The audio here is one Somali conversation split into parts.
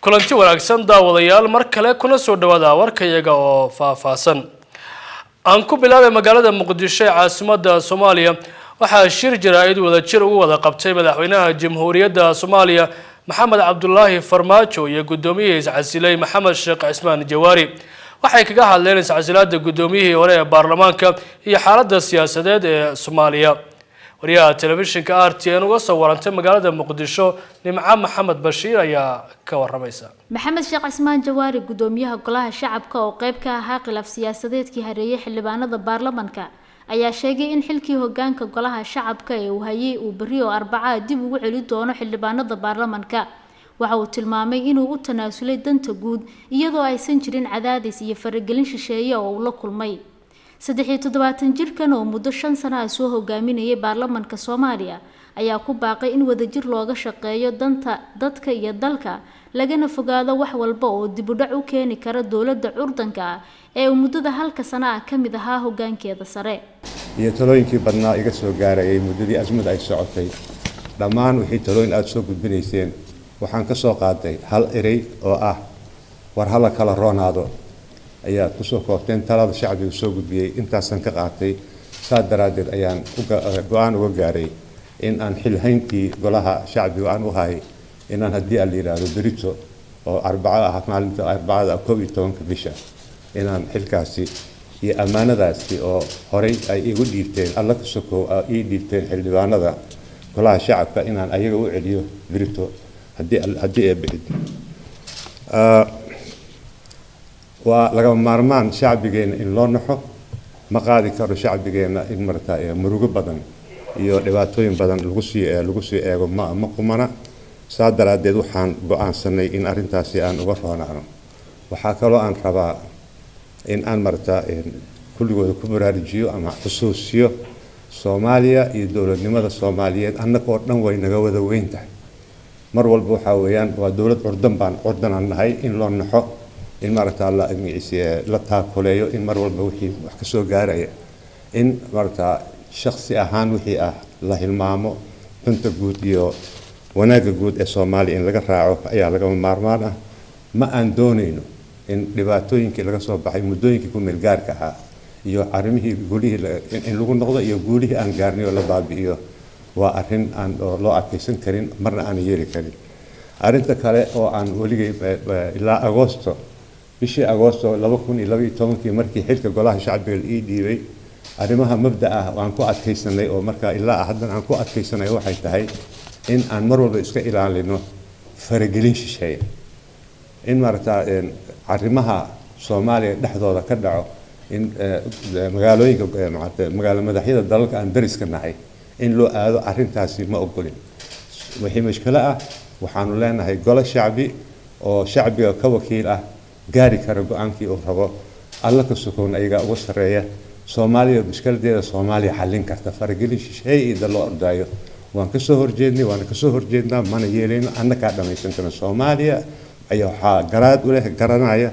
kulanti wanaagsan daawadayaal mar kale kuna soo dhawaada warkayaga oo faahfaahsan aan ku bilaabay magaalada Muqdisho ee caasimadda Soomaaliya waxaa shir jaraa'id wada jir ugu wada qabtay madaxweynaha Jamhuuriyadda Soomaaliya Maxamed Cabdullaahi Farmaajo iyo gudoomiyihiisa casilay Maxamed Sheekh Cismaan Jawaari waxay kaga hadleen iscasilaadda gudoomiyihii hore ee baarlamaanka iyo xaaladda siyaasadeed ee Soomaaliya wariyaha telefishinka RTN uga soo warantay magaalada Muqdisho Nimca Maxamed Bashiir ayaa ka waramaysa Maxamed Sheekh Cismaan Jawaari gudoomiyaha golaha shacabka oo qayb ka ahaa khilaaf siyaasadeedkii hareeyay xildhibaanada baarlamaanka ayaa sheegay in xilkii hoggaanka golaha shacabka ee uu hayay uu bariyo Arbacada dib ugu celin doono xildhibaanada baarlamaanka waxa uu tilmaamay inuu u tanaasulay danta guud iyadoo aysan jirin cadaadis iyo faragelin shisheeye oo uu la kulmay 73 jirkan oo muddo 5 sano ah soo hogaaminayay baarlamaanka Soomaaliya ayaa ku baaqay in wadajir looga shaqeeyo danta dadka iyo dalka lagana fogaado wax walba oo dib u dhac u keeni kara dawladda curdanka ee muddada halka sano ah kamid ahaa hoggaankeeda sare iyo talooyinkii badnaa iga soo gaarayay muddadii azmad ay socotay dhammaan wixii talooyin aad soo gudbinayseen waxaan ka soo qaaday hal erey oo ah war hala kala roonaado ayaa ku soo koobteen talada shacbiga soo gudbiyay intaasan ka qaatay saadaradeed ayaan go'aan uga gaaray in aan xilhayntii golaha shacbiga aan u haay inaan hadii aan yiraahdo berito oo Arbacada ah maalinta Arbacada 12 bisha inaan xilkaasi iyo amaanadaasi oo horay ay igu dhiibteen alla ka soo ay dhiibteen xildhibaanada golaha shacabka inaan ayaga u celiyo berito hadii ay bixid waa laga maarmaan shacbigeena in loo naxo ma qaadi karo shacbigeena in martaa murugo badan iyo dhibaatooyin badan lagu sii eego ma qumana saadaradeed waxaan go'aansanay in arintaasi aan uga roonaano waxa kale oo aan rabaa in aan martaa kulligooda ku baraarujiyo ama xusuusiyo Soomaaliya iyo dawladnimada Soomaaliyeed annagoo dhan way naga wada weyntahay mar walba waxa weeyaan waa dawlad curdan nahay in loo naxo in martaa la taakuleeyo in mar walba wixii wax ka soo gaaraya in martaa shakhsi ahaan wixii ah la hilmaamo danta guud iyo wanaaga guud ee Soomaaliya in laga raaco ayaa laga maarmaan ah ma aan doonayno in dhibaatooyinkii laga soo baxay muddooyinkii ku meel gaarka ah iyo arrimihii gulihii in lagu noqdo iyo gulihii aan gaarnay oo la baabi'iyo waa arrin aan loo adkeysan karin marna aan yeeli karin arrinta kale oo aan waligay ilaa Agoosto bishii Agoosto 2012 markii xilka golaha shacbiga la dhiibay arrimaha mabda ah aan ku adkeysanay oo marka ilaa hadda aan ku adkeysanay waxay tahay in aan mar walba iska ilaalino faragelin shisheeye in martaa arrimaha Soomaaliya dhexdooda ka dhaco in magaalooyinka magaalo madaxyada dalalka aan dariska nahay in loo aado arrintaasi ma ogolin wixii mushkil ah waxaanu leenahay golo shacbi oo shacbiga ka wakiil ah gaari kara go'aankii uu rabo alla ka sukoon ayaga uga sareeya Soomaaliya mushkiladeeda Soomaaliya xallin karta faragelin shisheeye loo ordaayo waan ka soo horjeednaa mana yeeleyno annaka dhamaysan karno Soomaaliya ayaa waxa garaad u leh garanaya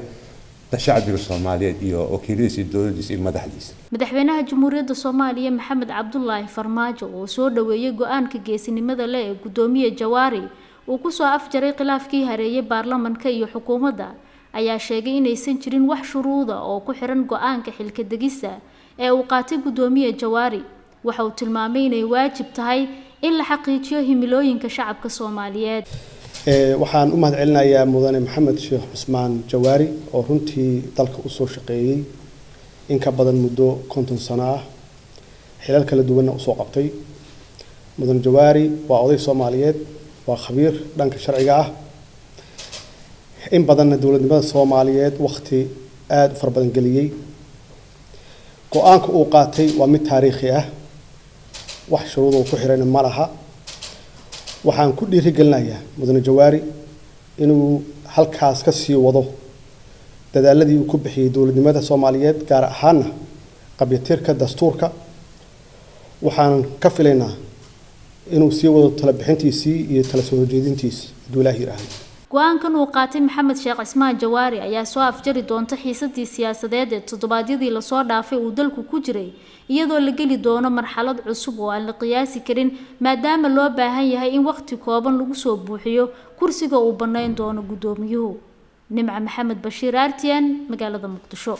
shacbiga Soomaaliyeed iyo wakiiladiisa dawladdiisa iyo madaxdiisa madaxweynaha Jamhuuriyadda Soomaaliya Maxamed Cabdullaahi Farmaajo oo soo dhaweeyay go'aanka geesinimada leh ee gudoomiye Jawaari uu ku soo afjaray khilaafkii hareeyay baarlamaanka iyo xukuumadda ayaa sheegay inaysan jirin wax shuruudo oo ku xiran go'aanka xilka degista ee uu qaatay gudoomiye Jawaari waxa uu tilmaamay inay waajib tahay in la xaqiijiyo himilooyinka shacabka Soomaaliyeed waxaan u mahadcelinayaa mudane Maxamed Sheekh Cismaan Jawaari oo runtii dalka u soo shaqeeyay in ka badan muddo 50 sano ah xilal kala duwan u soo qabtay mudane Jawaari waa oday Soomaaliyeed waa khabiir dhanka sharciga ah in badan dawladnimada Soomaaliyeed waqti aad u farbadan galiyay go'aanka uu qaatay waa mid taariikhi ah wax shuruudo ku xiran ma laha waxaan ku dhiirigelinayaa mudane Jawaari inuu halkaas ka sii wado dadaaladii uu ku bixiyay dawladnimada Soomaaliyeed gaar ahaan qabyaatirka dastuurka waxaan ka filaynaa inuu sii wado tala bixintiisii iyo tala soo jeedintiisii Ilaahay yiraahdo go-aankan uu qaatay Maxamed Sheekh Cismaan Jawaari ayaa soo afjari doonta xiisadii siyaasadeed ee toddobaadyadii la soo dhaafay uu dalku ku jiray iyadoo la geli doono marxalad cusub oo aan la qiyaasi karin maadaama loo baahan yahay in waqti kooban lagu soo buuxiyo kursiga uu banayn doono gudoomiyuhu. Nimca Maxamed Bashiir, RTN, magaalada Muqdisho.